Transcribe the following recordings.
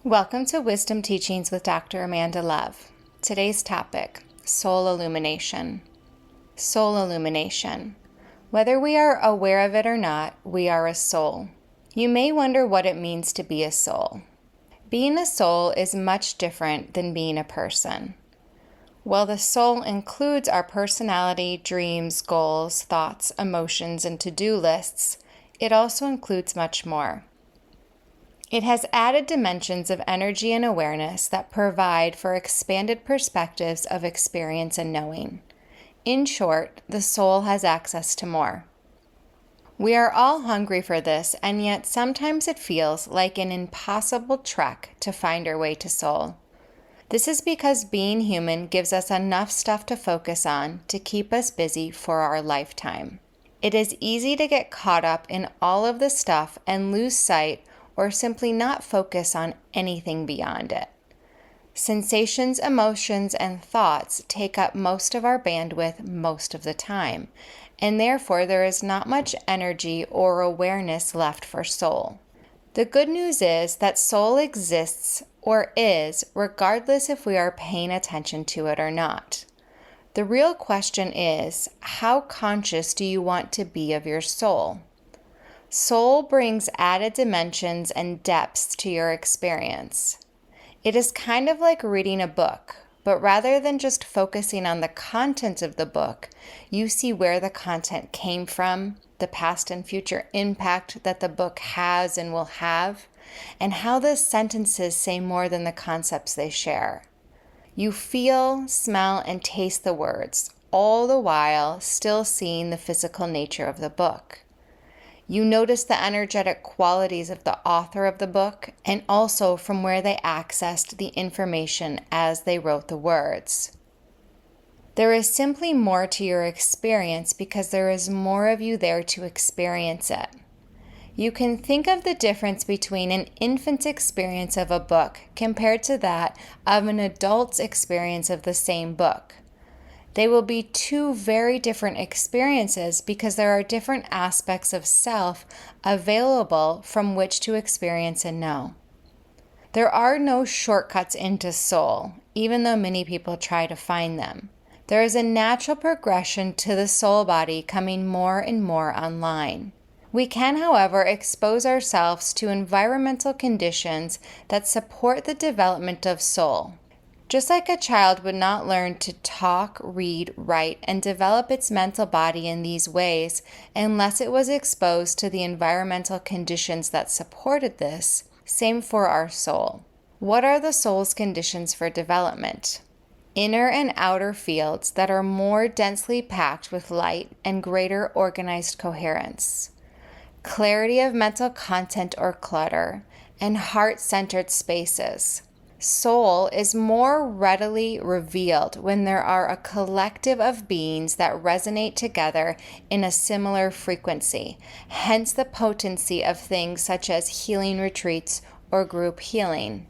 Welcome to Wisdom Teachings with Dr. Amanda Love. Today's topic, soul illumination. Soul illumination. Whether we are aware of it or not, we are a soul. You may wonder what it means to be a soul. Being a soul is much different than being a person. While the soul includes our personality, dreams, goals, thoughts, emotions, and to-do lists, it also includes much more. It has added dimensions of energy and awareness that provide for expanded perspectives of experience and knowing. In short, the soul has access to more. We are all hungry for this, and yet sometimes it feels like an impossible trek to find our way to soul. This is because being human gives us enough stuff to focus on to keep us busy for our lifetime. It is easy to get caught up in all of the stuff and lose sight or simply not focus on anything beyond it. Sensations, emotions, and thoughts take up most of our bandwidth most of the time, and therefore there is not much energy or awareness left for soul. The good news is that soul exists or is regardless if we are paying attention to it or not. The real question is, how conscious do you want to be of your soul? Soul brings added dimensions and depths to your experience. It is kind of like reading a book, but rather than just focusing on the content of the book, you see where the content came from, the past and future impact that the book has and will have, and how the sentences say more than the concepts they share. You feel, smell, and taste the words, all the while still seeing the physical nature of the book. You notice the energetic qualities of the author of the book and also from where they accessed the information as they wrote the words. There is simply more to your experience because there is more of you there to experience it. You can think of the difference between an infant's experience of a book compared to that of an adult's experience of the same book. They will be two very different experiences because there are different aspects of self available from which to experience and know. There are no shortcuts into soul, even though many people try to find them. There is a natural progression to the soul body coming more and more online. We can, however, expose ourselves to environmental conditions that support the development of soul. Just like a child would not learn to talk, read, write, and develop its mental body in these ways unless it was exposed to the environmental conditions that supported this, same for our soul. What are the soul's conditions for development? Inner and outer fields that are more densely packed with light and greater organized coherence. Clarity of mental content or clutter, and heart-centered spaces. Soul is more readily revealed when there are a collective of beings that resonate together in a similar frequency, hence the potency of things such as healing retreats or group healing.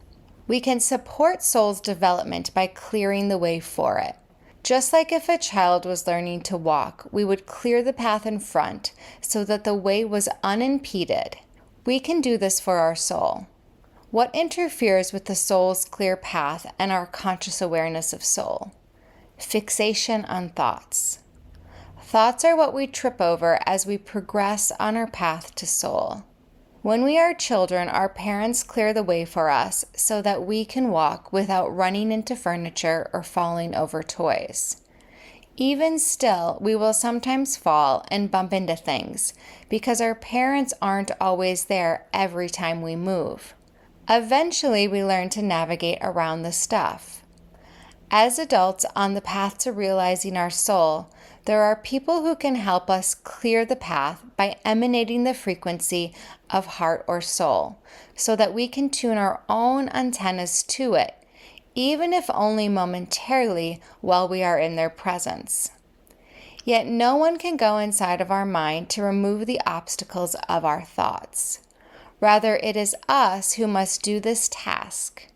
We can support soul's development by clearing the way for it. Just like if a child was learning to walk, we would clear the path in front so that the way was unimpeded. We can do this for our soul. What interferes with the soul's clear path and our conscious awareness of soul? Fixation on thoughts. Thoughts are what we trip over as we progress on our path to soul. When we are children, our parents clear the way for us so that we can walk without running into furniture or falling over toys. Even still, we will sometimes fall and bump into things because our parents aren't always there every time we move. Eventually, we learn to navigate around the stuff. As adults on the path to realizing our soul, there are people who can help us clear the path by emanating the frequency of heart or soul, so that we can tune our own antennas to it, even if only momentarily while we are in their presence. Yet no one can go inside of our mind to remove the obstacles of our thoughts. Rather, it is us who must do this task.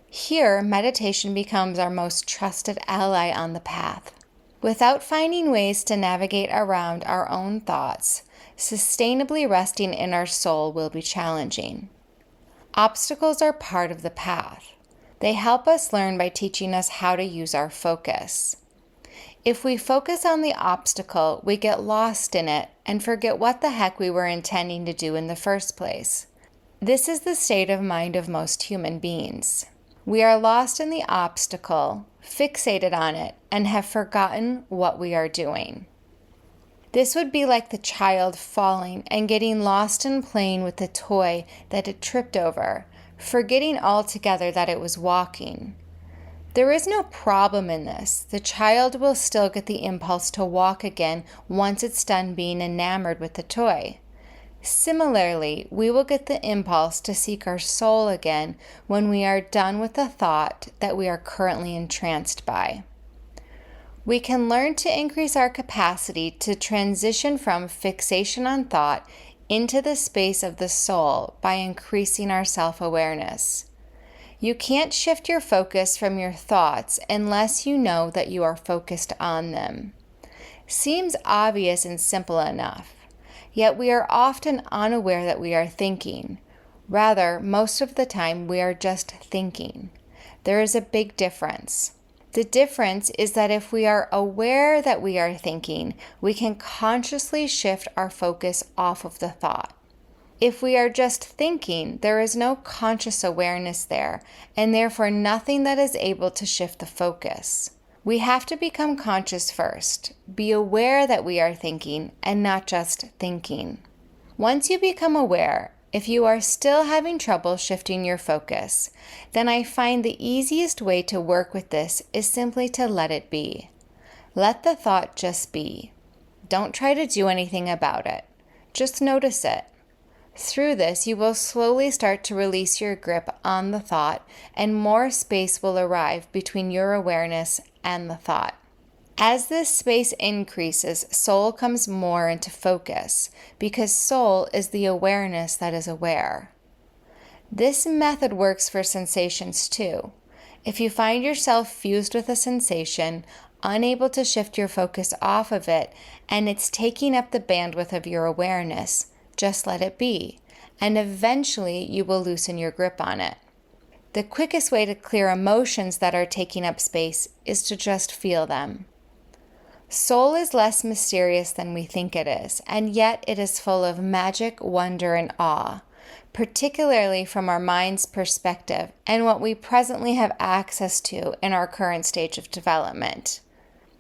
Here, meditation becomes our most trusted ally on the path. Without finding ways to navigate around our own thoughts, sustainably resting in our soul will be challenging. Obstacles are part of the path. They help us learn by teaching us how to use our focus. If we focus on the obstacle, we get lost in it and forget what the heck we were intending to do in the first place. This is the state of mind of most human beings. We are lost in the obstacle, fixated on it, and have forgotten what we are doing. This would be like the child falling and getting lost in playing with the toy that it tripped over, forgetting altogether that it was walking. There is no problem in this. The child will still get the impulse to walk again once it's done being enamored with the toy. Similarly, we will get the impulse to seek our soul again when we are done with the thought that we are currently entranced by. We can learn to increase our capacity to transition from fixation on thought into the space of the soul by increasing our self-awareness. You can't shift your focus from your thoughts unless you know that you are focused on them. Seems obvious and simple enough, yet we are often unaware that we are thinking. Rather, most of the time we are just thinking. There is a big difference. The difference is that if we are aware that we are thinking, we can consciously shift our focus off of the thought. If we are just thinking, there is no conscious awareness there, and therefore nothing that is able to shift the focus. We have to become conscious first, be aware that we are thinking, and not just thinking. Once you become aware, if you are still having trouble shifting your focus, then I find the easiest way to work with this is simply to let it be. Let the thought just be. Don't try to do anything about it. Just notice it. Through this, you will slowly start to release your grip on the thought, and more space will arrive between your awareness and the thought. As this space increases, soul comes more into focus, because soul is the awareness that is aware. This method works for sensations too. If you find yourself fused with a sensation, unable to shift your focus off of it, and it's taking up the bandwidth of your awareness, just let it be, and eventually you will loosen your grip on it. The quickest way to clear emotions that are taking up space is to just feel them. Soul is less mysterious than we think it is, and yet it is full of magic, wonder, and awe, particularly from our mind's perspective and what we presently have access to in our current stage of development.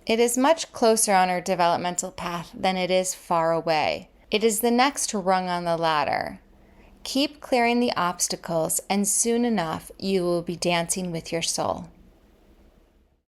It is much closer on our developmental path than it is far away. It is the next rung on the ladder. Keep clearing the obstacles, and soon enough you will be dancing with your soul.